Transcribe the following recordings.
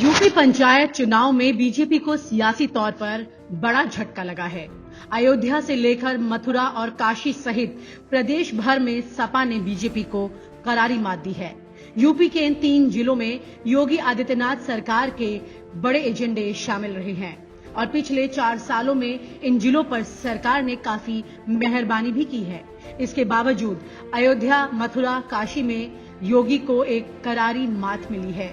UP panchayat चुनाव में BJP को सियासी तौर पर बड़ा झटका लगा है। अयोध्या से लेकर मथुरा और काशी सहित प्रदेश भर में सपा ने बीजेपी को करारी मात दी है। यूपी के इन 3 जिलों में योगी आदित्यनाथ सरकार के बड़े एजेंडे शामिल रहे हैं और पिछले 4 सालों में इन जिलों पर सरकार ने काफी मेहरबानी भी की है। इसके बावजूद अयोध्या, मथुरा, काशी में योगी को एक करारी मात मिली है।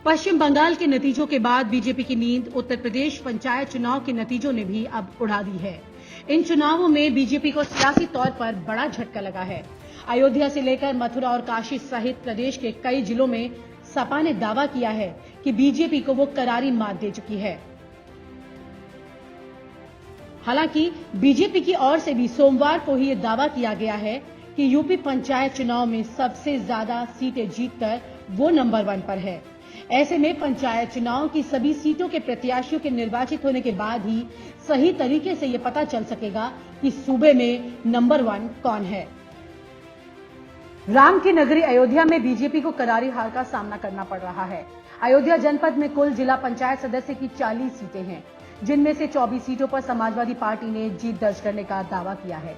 पश्चिम बंगाल के नतीजों के बाद बीजेपी की नींद उत्तर प्रदेश पंचायत चुनाव के नतीजों ने भी अब उड़ा दी है। इन चुनावों में बीजेपी को सियासी तौर पर बड़ा झटका लगा है। अयोध्या से लेकर मथुरा और काशी सहित प्रदेश के कई जिलों में सपा ने दावा किया है कि बीजेपी को वो करारी मात दे चुकी है। हालांकि बीजेपी की ओर से भी सोमवार को ही ये दावा किया गया है कि यूपी पंचायत चुनाव में सबसे ज्यादा सीटें जीतकर वो नंबर 1 पर है। ऐसे में पंचायत चुनाव की सभी सीटों के प्रत्याशियों के निर्वाचित होने के बाद ही सही तरीके से ये पता चल सकेगा कि सूबे में नंबर 1 कौन है। राम की नगरी अयोध्या में बीजेपी को करारी हार का सामना करना पड़ रहा है। अयोध्या जनपद में कुल जिला पंचायत सदस्य की 40 सीटें हैं, जिनमें से 24 सीटों पर समाजवादी पार्टी ने जीत दर्ज करने का दावा किया है।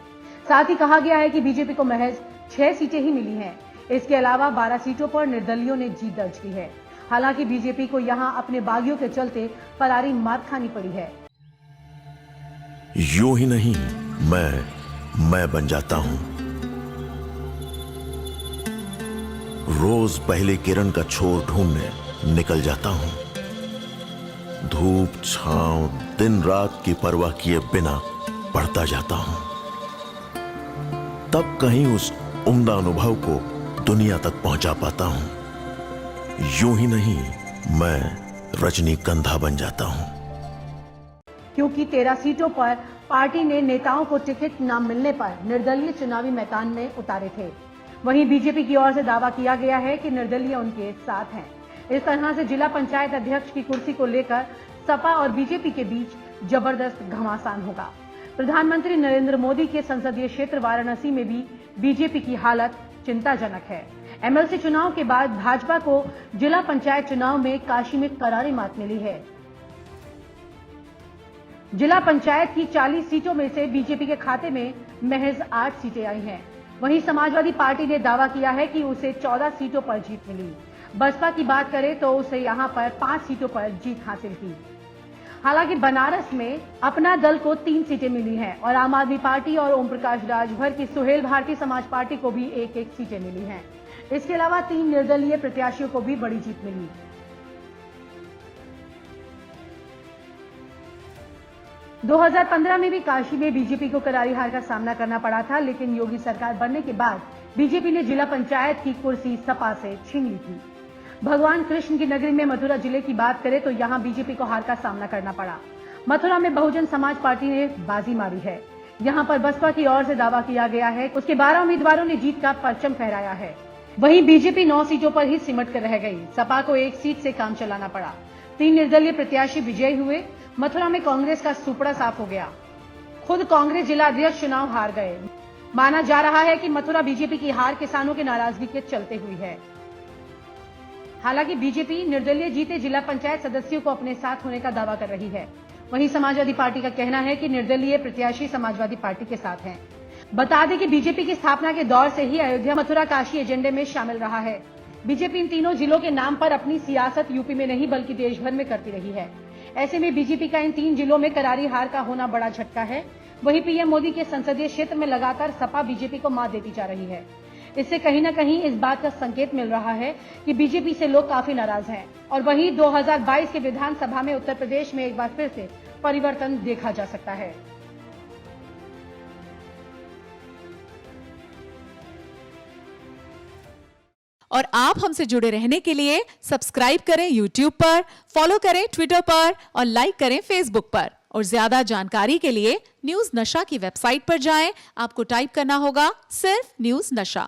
साथ ही कहा गया है कि बीजेपी को महज 6 सीटें ही मिली हैं। इसके अलावा 12 सीटों पर निर्दलीयों ने जीत दर्ज की है। हालांकि बीजेपी को यहां अपने बागियों के चलते करारी मात खानी पड़ी है। यूं ही नहीं मैं बन जाता हूं। रोज पहले किरण का छोर ढूंढने निकल जाता हूं। धूप छांव दिन रात की परवाह किए बिना पढ़ता जाता हूं। तब कहीं उस उम्दा अनुभव को दुनिया तक पहुंचा पाता हूं। यूं ही नहीं मैं रजनीगंधा बन जाता हूं। क्योंकि 13 सीटों पर पार्टी ने नेताओं को टिकट न मिलने पर निर्दलीय चुनावी मैदान में उतारे थे। वहीं बीजेपी की ओर से दावा किया गया है कि निर्दलीय उनके साथ हैं। इस तरह से जिला पंचायत अध्यक्ष की कुर्सी को लेकर सपा और बीजेपी के बीच जबरदस्त घमासान होगा। प्रधानमंत्री नरेंद्र मोदी के संसदीय क्षेत्र वाराणसी में भी बीजेपी की हालत चिंताजनक है। एमएलसी चुनाव के बाद भाजपा को जिला पंचायत चुनाव में काशी में करारी मात मिली है। जिला पंचायत की 40 सीटों में से बीजेपी के खाते में महज 8 सीटें आई हैं। वहीं समाजवादी पार्टी ने दावा किया है कि उसे 14 सीटों पर जीत मिली। बसपा की बात करें तो उसे यहां पर 5 सीटों पर जीत हासिल की। हालांकि बनारस में अपना दल को 3 सीटें मिली हैं और आम आदमी पार्टी और ओम प्रकाश राजभर की सुहेल भारतीय समाज पार्टी को भी 1-1 सीटें मिली हैं। इसके अलावा 3 निर्दलीय प्रत्याशियों को भी बड़ी जीत मिली। - 2015 में भी काशी में बीजेपी को करारी हार का सामना करना पड़ा था, लेकिन योगी सरकार बनने के बाद बीजेपी ने जिला पंचायत की कुर्सी सपा से छीन ली थी। भगवान कृष्ण की नगरी में मथुरा जिले की बात करें तो यहां बीजेपी को हार का सामना करना पड़ा। मथुरा में बहुजन समाज पार्टी ने बाजी मारी है। यहां पर बसपा की ओर से दावा किया गया है उसके 12 उम्मीदवारों ने जीत का परचम फहराया है। वहीं बीजेपी 9 सीटों पर ही सिमट कर रह गई। सपा को 1 सीट से काम चलाना पड़ा। 3 निर्दलीय प्रत्याशी विजयी हुए। मथुरा में कांग्रेस का सुपड़ा साफ हो गया। खुद कांग्रेस जिला अध्यक्ष चुनाव हार गए। माना जा रहा है कि मथुरा बीजेपी की हार किसानों की नाराजगी के चलते हुई है। हालांकि बीजेपी निर्दलीय जीते जिला पंचायत सदस्यों को अपने साथ होने का दावा कर रही है। वहीं समाजवादी पार्टी का कहना है कि निर्दलीय प्रत्याशी समाजवादी पार्टी के साथ हैं। बता दें कि बीजेपी की स्थापना के दौर से ही अयोध्या, मथुरा, काशी एजेंडे में शामिल रहा है। बीजेपी इन तीनों जिलों के नाम पर अपनी सियासत यूपी में नहीं बल्कि देश भर में करती रही है। ऐसे में बीजेपी का इन 3 जिलों में करारी हार का होना बड़ा झटका है। वहीं पीएम मोदी के संसदीय क्षेत्र में लगातार सपा बीजेपी को मात देती जा रही है। इससे कहीं न कहीं इस बात का संकेत मिल रहा है कि बीजेपी से लोग काफी नाराज हैं और वहीं 2022 के विधानसभा में उत्तर प्रदेश में एक बार फिर से परिवर्तन देखा जा सकता है। और आप हमसे जुड़े रहने के लिए सब्सक्राइब करें YouTube पर, फॉलो करें ट्विटर पर और लाइक करें Facebook पर। और ज्यादा जानकारी के लिए न्यूज नशा की वेबसाइट पर जाएं। आपको टाइप करना होगा सिर्फ न्यूज नशा।